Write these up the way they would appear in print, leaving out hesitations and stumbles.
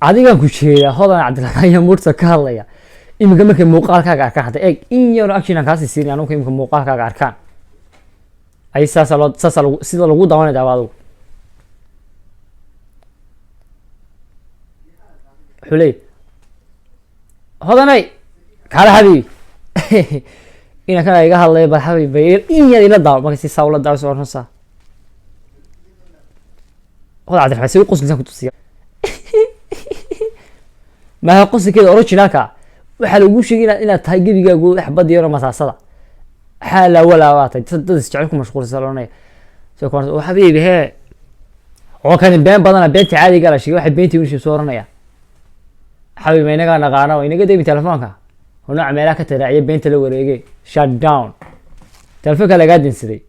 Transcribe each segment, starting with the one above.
adigaan ku jeedaa hodan cabdiraxmaan iyo mursa ka hadlaya imika markay muuqaalkaaga arkaan hadda eeg in yaro action aan kaasii siinin anugu imika muuqaalkaaga arkaan ay saasa sida lagu daawanay daaba adigu wuxuu leeyahy hodanay kaala habiibi ina kana iga hadlaya bal habiib in yar ila daawo marka si saa ula daawo soo oranaysaa hodan cabdiraxmaan si qoslisan ku tusiya ما قصة كده أوريجينالك وحلو وش جينا إن تهجبي جاكو حبض يورا مساصدة حالة ولا وقت تستعلكم مشغول صالونية سو كمان وحبيبي هي هو كان البين بدنا بنتي عادي قال شيء واحد بنتي وش صورنا حبيبي ما ينقى نقانا وينقى دي بتلفونك هنا عملاك تراعي بنت لو وريجي شات داون تلفونك لا قاعد نسري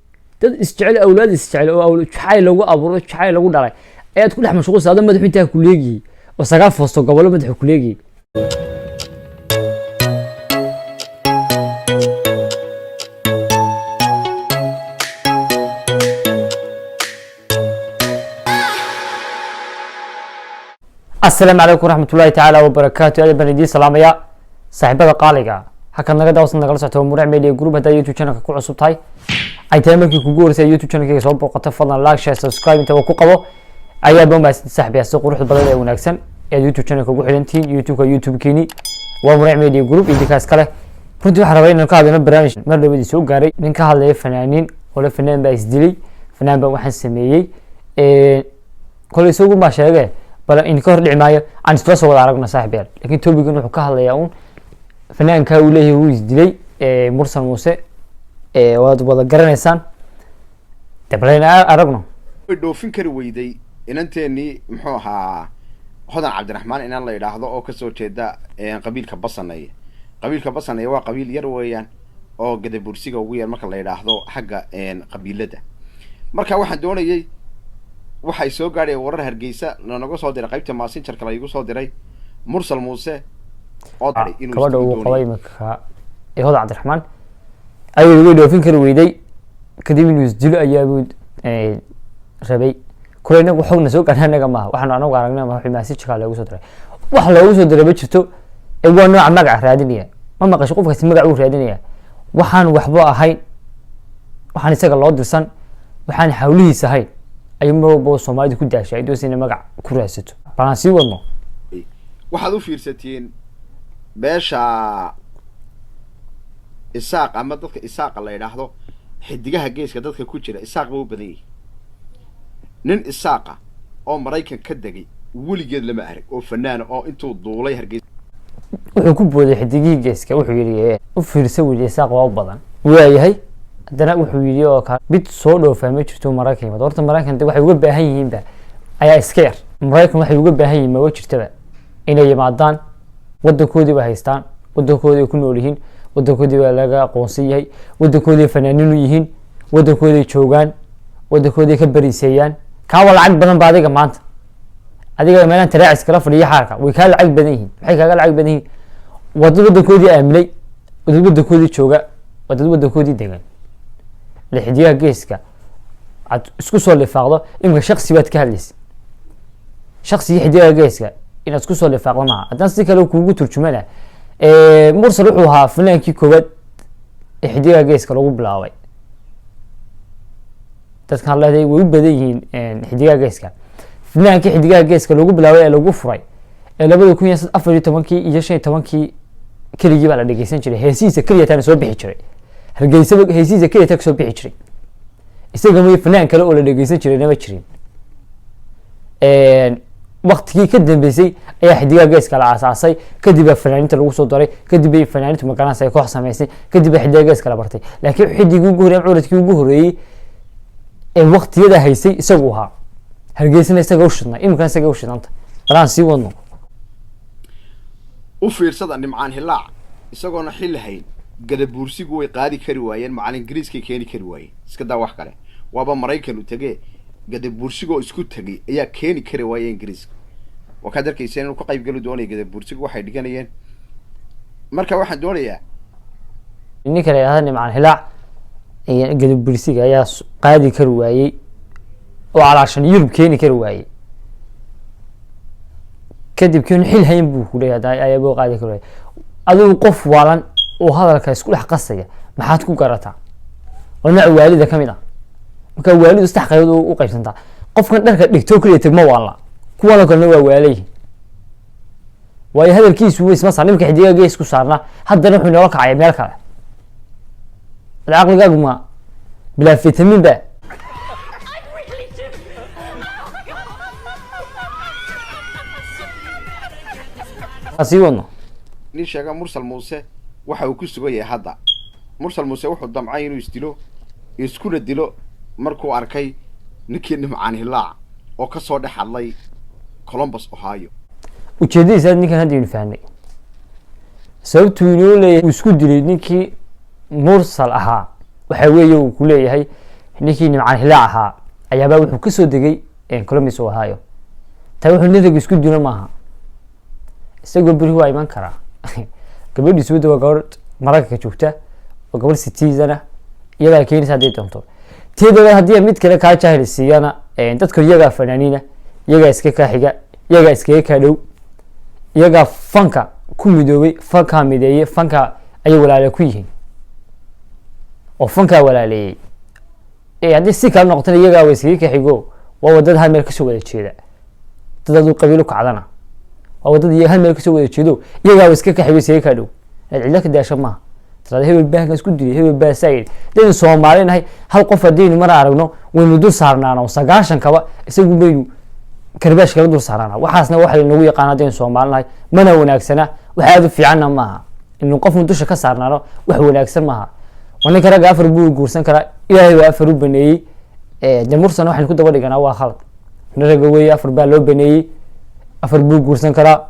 استعل أولاد استعل أولاد شحال لو أبو شحال لو داري أي تقول إحنا مشغول صادم ما تحين تاكليجي وسقاف فوسطو قبله مدحو كليجي السلام عليكم ورحمة الله تعالى وبركاته أهلا بنيدي سلام يا صاحبة قالقة هكذا نقدر وصلنا نقل ساعته مرة ميديا جروب هذا يوتيوب channel كل عصب تاي أي تامك يكون سي يوتيوب channel كي صوب وقت فضلا لايك شير سبسكرايب انت وكوكبو أي بوم بس سحب يسوق روح البلد ونكسن اليوتيوب channel كوكو حلنتين يوتيوب كيني ومرة ميديا جروب إذا كاس كله كنت حربين نقابلنا برامج مرة بدي سوق جاري من كهلا فنانين ولا فنان بس دلي فنان بواحد سمية كل سوق ما شاء بل إن كهر العماية عن سترس ولا عرقنا صاحب يال لكن توبي يقولون حكاها الله يوم فنان كاوله هو يزدلي مرسل موسى وهذا قرن إنسان تبرين عرقنا بدو فكر ويدي إن أنت إني محوها هذا عبد الرحمن إن الله يلاحظه أو كسر كذا قبيل كبصناية قبيل كبصناية وقبيل يرويان أو قد برسيجا ويا المرك الله يلاحظه حاجة قبيل ده مرك واحد دونه يجي waxay soo gaadhay warar Hargeysa lanaga soo diray qaybta Messenger kala igu soo diray Mursal Muuse oo diray inuu kabadho uu qabay marka hada Cabdiraxmaan ayuu ugu dhoofin kar weeday kadib inuu isdilo ayaa rabay kuleena wuxuuna soo gaadhay anaga ma waxaan anagu aragnaa waxa Messenger kala igu soo diray wax loogu soo diray ma jirto ee waa nooc magac raadinaya ma maqasho qofkaasi magac uu raadinaya waxaan waxba ahayn waxaan isaga loo dirsan waxaan xawlihiisa ahayn أي مرة Soomaalidu ku daashay doosina magac ku raadsato baan sii wadno waxaad u fiirsateen beesha isaaq ama dadka isaaq la yiraahdo xidigaha geeska dadka ku jira isaaq buu badan yahay nin isaaqa oo Mareykan ka dagay weligeed lama arag oo fanaan oo intuu duulay Hargeysa wuxuu ku booday xidigii geeska wuxuu yiri u fiirsa weli isaaq waa badan waayahay haddana wuxuu yiri oo ka mid soo dhoofay ma jirto Mareykan ma horta Mareykan waxay uga baahan yihiin ba ayaa iska yar Mareykan waxay uga baahan yihiin ma wa jirtaba inay yimaadaan wadankoodii ba haystaan wadankoodii ku nool yihiin wadankoodii waa laga aqoonsiiyay wadankoodii fanaaniin u yihiin wadankoodii joogaan wadankoodii ka bariiseeyaan ka wala lacag badan ba adiga meelan taraacis kala fadhiyo xaalka way ka lacag badan yihiin waxay kaga lacag badan yihiin wadankoodii aaminay wadankoodii jooga wadankoodii degan لحديها جيسكا اسكو سو لفاقدو إما شخصي بات كهليس شخصي حديها جيسكا إن اسكو سو لفاقدو معها هدان سيكا لو كوغو ترجمانا مرسل وحوها فلان كي كوباد حديها جيسكا لو بلاوي تذكر الله دي ويبديهين حديها جيسكا فلان كي حديها جيسكا لو بلاوي لو فراي لابد يكون ياسد أفري تمانكي يجاشي تمانكي كلي جيب على ديجيسان جري هيسيسا كلي تاني سو بيحي جري Hargeysa heesiisa kaliya tag soo bixi jiray isaga ma fanaan kale oo la dhageysan jiray nama jirin waqtigii ka dambeysay ayaa xidiga geeska la aasaasay kadib fanaaniinta lagu soo daray kadib ay fanaaniintu magacaas ay koox sameysay kadib xidiga geeska la bartay laakiin xidigii ugu horeeyay curadkii ugu horeeyay ee waqtiyada haysay isagu ahaa Hargeysana isaga u shidnay imkan isaga u shidanta balan sii wadno u fiirsada nimcaan hilaac isagoona xil hayn gadabuursigu way qaadi kari waayeen macallin Ingiriiska keeni kari waayeen iska daa wax kale waaba Mareykan u tagay gadabuursigu isku tagay ayaa keeni kari waayeen Ingiriiska waxa darkaysan inuu ka qayb gali doonay gadabuursigu waxay dhiganayeen marka waxaan doonayaa inni kale yahay macaan hilaac gadabuursiga ayaa qaadi kari waayay oo calaashan Yurub keeni kari waayay kadib kiin xil hayn buu ku leeyahay ayabo qaadi karo adigu qof waalan oo hadalka isku dhex qasaya maxaad ku garataa oo nooc waalida kamid ah marka waalidu saddex qaybood u qaybsantaa qofkan dharka dhigto kaliya tagma waala kuwana kalena waa waalay way hadalkiisu way isma saarnimka xidiga gees ku saarna haddana wuxuu nolol kacay meel kale العقل ما بلا فيتامين ب أسيونا nin sheega mursal muuse waxa uu ku sugan yahay hadda mursal muuse wuxuu damcay inuu isdilo iskula dilo markuu arkay ninkii nimcaan hilaac oo ka soo dhex hadlay Columbus Ohio ujeedadiisa ninkan hadda uu fahnay sababtu inuu leeyahay isku dilay ninkii mursal ahaa waxa weeye uu ku leeyahay ninkii nimcaan hilaac ahaa ayaaba wuxuu ka soo degay Columbus Ohio taa wuxuu ninka isku dilo maaha isagoo bari waa iman karaa gabadhiisu wada waa gabadh Mareykanka joogta oo gabadh citizen iyada keenaysa hadii doonto teedada hadii mid kale ka jahilsiiyana dadka iyaga fanaaniina iyaga iska ka xiga iyaga iska ka dhow iyaga fanka ku midoobay fanka mideeyay fanka ay walaalo ku yihiin oo fanka walaaleeyay hadii si kale noqoto iyaga way iska ka xigo waa wadada hal meel ka soo wada jeeda dadadu qabiilo ka cadana wadada iyo hal meel ka soo wada jeedo iyaga iska ka xigo ka dhow cidla ka daasho ma tirada hebel baahan isku dilay hebel baa saayid dadin Soomaaliyeed hal qof hadii mar aragno waynu dul saarnaano 90 kaba isagu baynu karbash kala dul saarnaana waxaasna waxa lagu yaqaan dadin Soomaaliyeed mana wanaagsana waxa aad u fiican ma inuu qof dusha ka saarnaano wax wanaagsan ma wana kara gaafar buu guursan kara ilaahay waa afar u baneeyay mursal waxaan ku daba dhiganaa waa khalad naraga way afar baa loo baneeyay afar buu guursan kara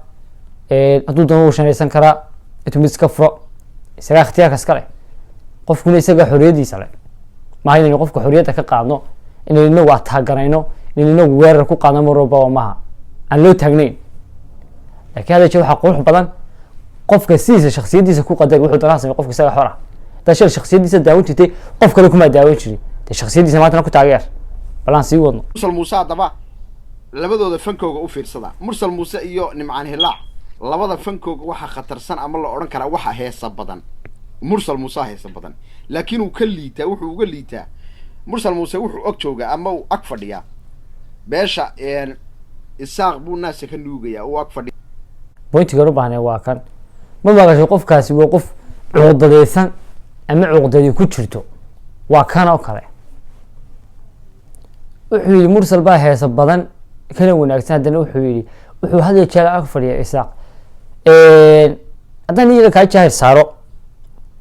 haduu doono shanaysan kara intuu mid iska furo isaga ikhtiyaarka iska leh qofkuna isaga xoriyadiisa leh ma inuu qofka xoriyada ka qaadno inaynu waa taageerayno inaynu weerar ku qaadno marba ma aan loo taagnayn laakiin hada waxa qurux badan qofka siisa shakhsiyadiisa ku qadar wuxuu daraasay qofka isaga xor ah taashay shakhsiyadiisa daawantay qof kale kuma daawan jirin shakhsiyadiisa maanta ku taageer balan sii wadno mursal muuse daba labadooda fankooga u fiirsada mursal muuse iyo nimcaan hilaac labada fankooga waxa khatarsan ama la oran kara waxa heesa badan mursal muuse heesa badan laakiin uu ka liitaa wuxuu uga liitaa mursal muuse wuxuu og jooga ama uu ag fadhiya beesha isaaq buu naas ka nuugaya uu ag fadhiya bointiga u baahnay waa kan ma baqasho qofkaasi waa qof cuqdadeysan ama cuqdadi ku jirto waa kan oo kale wuxuu yiri mursal baa heesa badan kana wanaagsan hadana wuxuu yiri wuxuu hadda jeer ag fadhiya isaaq haddana iyaga ka jahir saaro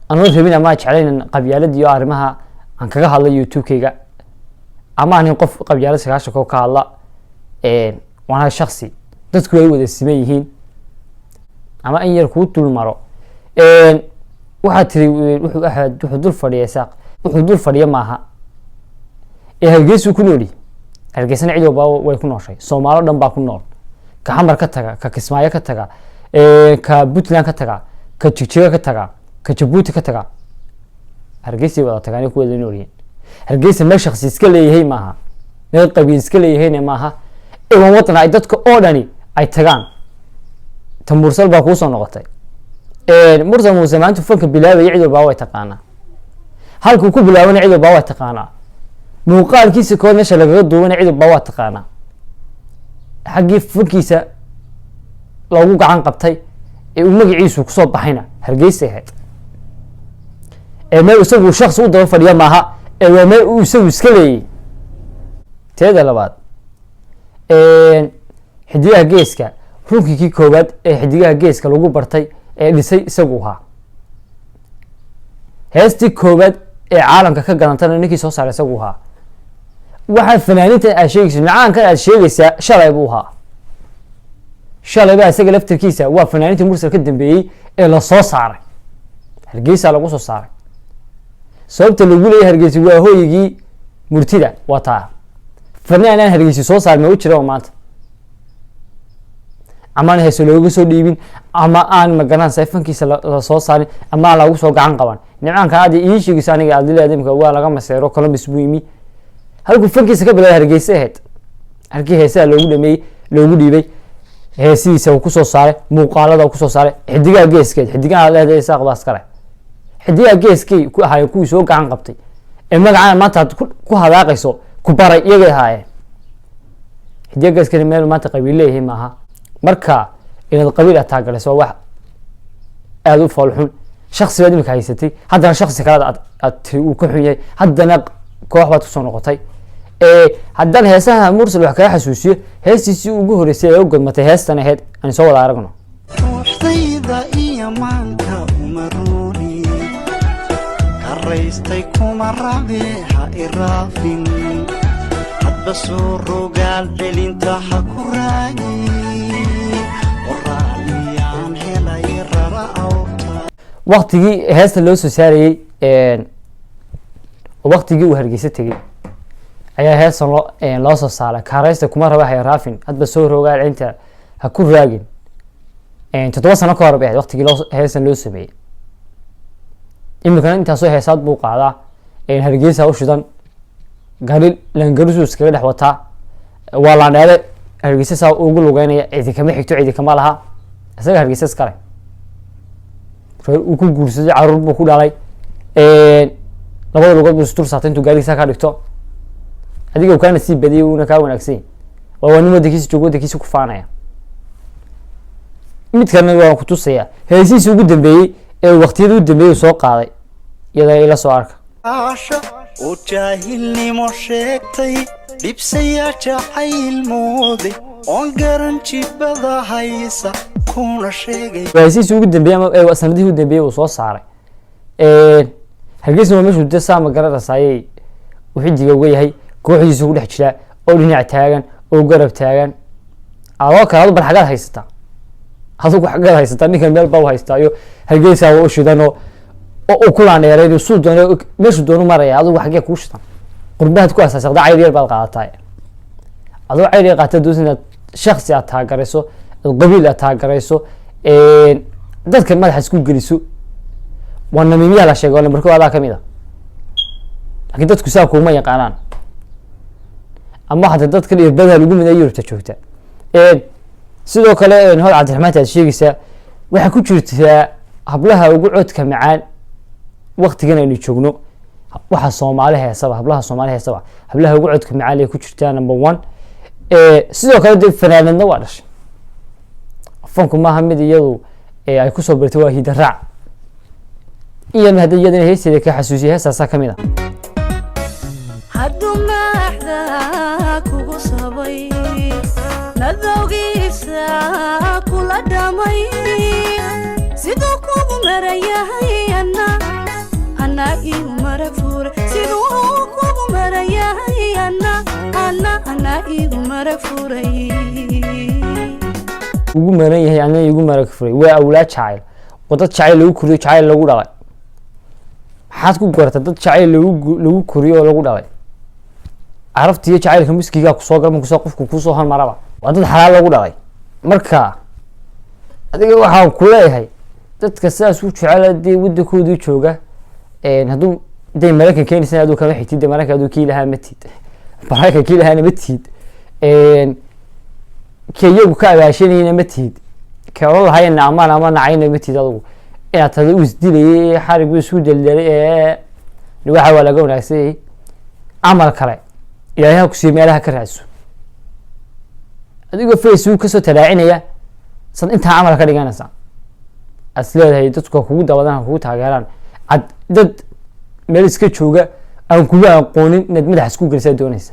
anoo rabin ama jecelayn qabyaaladii iyo arrimaha aan kaga hadlay YouTube-kayga ama aan qof qabyaalad sagaashan ka hadla waana shakhsi dadku ay wada siman yihiin ama in yar ku dul maro waxa tiri wuxuu dul fadhiya isaaq wuxuu dul fadhiya maaha Hargeysa ku nooli Hargeysana cid walba way ku nooshay Soomaaliya dhan baa ku nool ka xamar ka taga ka Kismaayo ka taga ka Puntland ka taga ka Jigjiga ka taga ka Djibouti ka taga Hargeysa wada tagaani ku wada noolyihiin Hargeysa ma shakhsi iska leeyahay maaha meel qabiil iska leeyahay maaha wadana ay dadka oo dhani ay tagaan mursal baa ku soo noqotay mursal muuse maanta fanka bilaabay cid walba way taqaana halku ku bilaabana cid walba way taqaana muuqaalkiisa kood meesha laga duubana cid walba way taqaana xaqii fankiisa lagu gacan qabtay uu magaciisu ku soo baxayna Hargeysa ahayd meel isagu shakhsi u daba fadhiya maaha waa meel uu isagu iska leeyahay teeda labaad xidigaha geeska runkii koobaad xidigaha geeska lagu bartay dhisay isagu ahaa heestii koobaad caalamka ka gadantana ninkii soo saaray isagu ahaa waxa fanaaniinta ay sheegayso macaanka aad sheegaysaa shalay buu ahaa shalay baa isaga laftirkiisa waa fanaaniinta mursal ka dambeeyay la soo saaray Hargeysa lagu soo saaray sababta lagu leeyahay Hargeysa waa hooyigii murtida waa taa fanaanaan Hargeysa soo saaray ma u jiro maanta ama aan heeso looga soo dhiibin ama aan magaran sayfankiisa la soo saarin ama lagu soo gacan qaban nimcaanka aad ii sheegaysa aniga aad leedahay imka waa laga maseero Columbus buu yimi halku fankiisa ka bilaabay Hargeysa ahayd halkii heesaa loogu dhameeyay loogu dhiibay heesihiisa uu kusoo saaray, muuqaalada uu kusoo saaray, xidigaha geeskeed, xidigaha leedahay isaaq baa iskale, xidigaha geeskay ku ahaayeen kuwii soo gacan qabtay ee magacaan maanta aad ku hadaaqayso ku baray iyagay ahaayeen. xidigaha geeskana meel maanta qabiil leeyihiin maaha. marka inaad qabiil aad taageerayso wax aad u foolxun. shakhsi baad imika haysatay, haddana shakhsi kale aad tiri uu ka xun yahay, haddana koox baad kusoo noqotay. haddana heesaha mursal wax kaga xasuusiyo heestiisii ugu horeysay ee u godmatay heestan ahayd aan soo wada aragno. ruuxdayda iyo maanka umaruni karaystay kuma rabe ha iraafin hadba soo rogaal celinta ha ku raagi waraaliyaan helay rara awta. waqtigii heesta loo soo saarayey waqtigii uu Hargeysa tegey ayaa heestan loo soo saaray karaysta kuma raba ha iraafin hadba soo rogaal celinta ha ku raagin. 7 sano ka hor bay waqtigii heesan loo sameeyay. imikana intaasoo heesaad buu qaadaa Hargeysa u shidan gaari langaruus iskaga dhex wataa waa la dheere Hargeysa saa ugu lugeynaya cidi kama xigto cidi kama laha isaga Hargeysa iskale uu ku guursaday caruur buu ku dhalay labada lugood buu istur saatay intuu gaarigiisa ka dhigto adiga uu kana sii badiyay uuna ka wanaagsan waa wanimo dadkiisa joogo dadkiisa ku faanaya. mid kalena waa ku tusaya heesiisa ugu dambeeyay ee waqtiyada ugu dambeeyay soo qaaday iyada ila soo arka oo jaahilnimo sheegtay dhibsaya jacayl moode oon garan jibada haysa kuna sheegay. heesiisa ugu dambeeyay ee sanadihii ugu dambeeyay uu soo saaray Hargeysa meeshu dad saama garanaysay uu xidiga uga yahay kooxdiisa ugu dhex jira oo dhinac taagan oo garab taagan adoo kale bar xagaad haysata adigu xagaad haysata ninka meel baa haystaayo Hargeysa waa u shidan oo ku laaneeray suu doono meeshu doono maraya adigu xagee ku shidan qurbaad ku asaasaqda cayr yar baad qaadataa adoo cayr yar qaata doosina shakhsi aad taageerayso qabiil aad taageerayso dadka madaxa isku geliso wana mimiya la sheego la markuu adaa kamida laakiin dadku saa kuma yaqaanaan ama hadda dadka irbada lagu mid Yurubta joogta sidoo kale hol Cabdiraxmaan aad sheegaysaa waxa ku jirta hablaha ugu codka macaan waqtigan aynu joogno waxa Soomaali heesaba hablaha Soomaali heesaba hablaha ugu codka macaan ee ku jirta number 1 sidoo kale dad fanaanadna waa dhashay fanku ma hamid iyadu ay ku soo bartay waa hidda raac iyana hadda iyadana heesida ka xasuusiyo heesaasa kamid ah hadduu maaxda kugu sabay nadowgiisa kula dhamay siduu kugu marayahay ana igu marag furay siduu kugu marayahay ana igu marag furay ugu maran yahay ana igu marag furay waa awlaad jacayl wadad jacayl lagu koriyo jacayl lagu dhalay maxaad ku garata dad jacayl lagu koriyo lagu dhalay araftiyo jacaylka miskiga ku soo galmo ku soo qofku ku soo hormaraba waa dad xalaal lagu dhalay. marka adiga waxa ku leeyahay dadka saas u jecelaadii wadakoodu jooga haduu day Mareykan keenaysan aduu kama xigtid Mareykan aduu kiilaha matid Mareykan kiilaha matid kiyagu ka agaashanayna matid ka walahayna ama nacayna matid adigu inaad tada u isdilay xarig uu isku daldalay waxa waa laga wanaagsan amal kale ilaahay ku sii meelaha ka raadso adiga Facebook ka soo talaacinaya san inta amal ka dhiganaysa asleedahay dadku kugu dawadan kugu taageeraan dad meel iska jooga aan kuba aqoonin inaad madax isku galisa doonaysa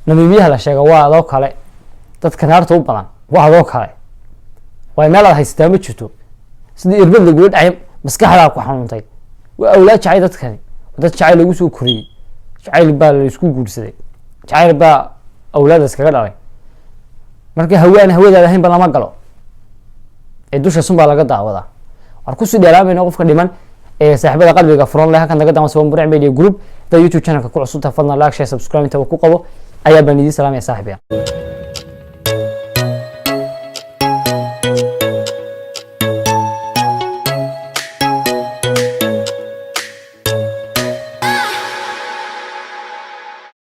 nabiyada la sheego waa adoo kale dadka naarta u badan waa adoo kale way meel haystaa ma jirto sidii irbad lagu dhacay maskaxda ku xanuuntay waa awlaad jacayl dadkani dad jacayl lagu soo koriyay jacayl baa la isku guursaday jacayl baa awlaad iskaga dhalay marka hawada ahayn ba lama galo dusha sun baa laga daawadaa war ku sii dheeraamayna qofka dhiman saaxiibada qalbiga furan leh kan naga daawan soo Murac Media Group da YouTube channel ka ku cusubta fadlan like share subscribe inta ku qabo ayaa baan idin salaamay saaxiibaya.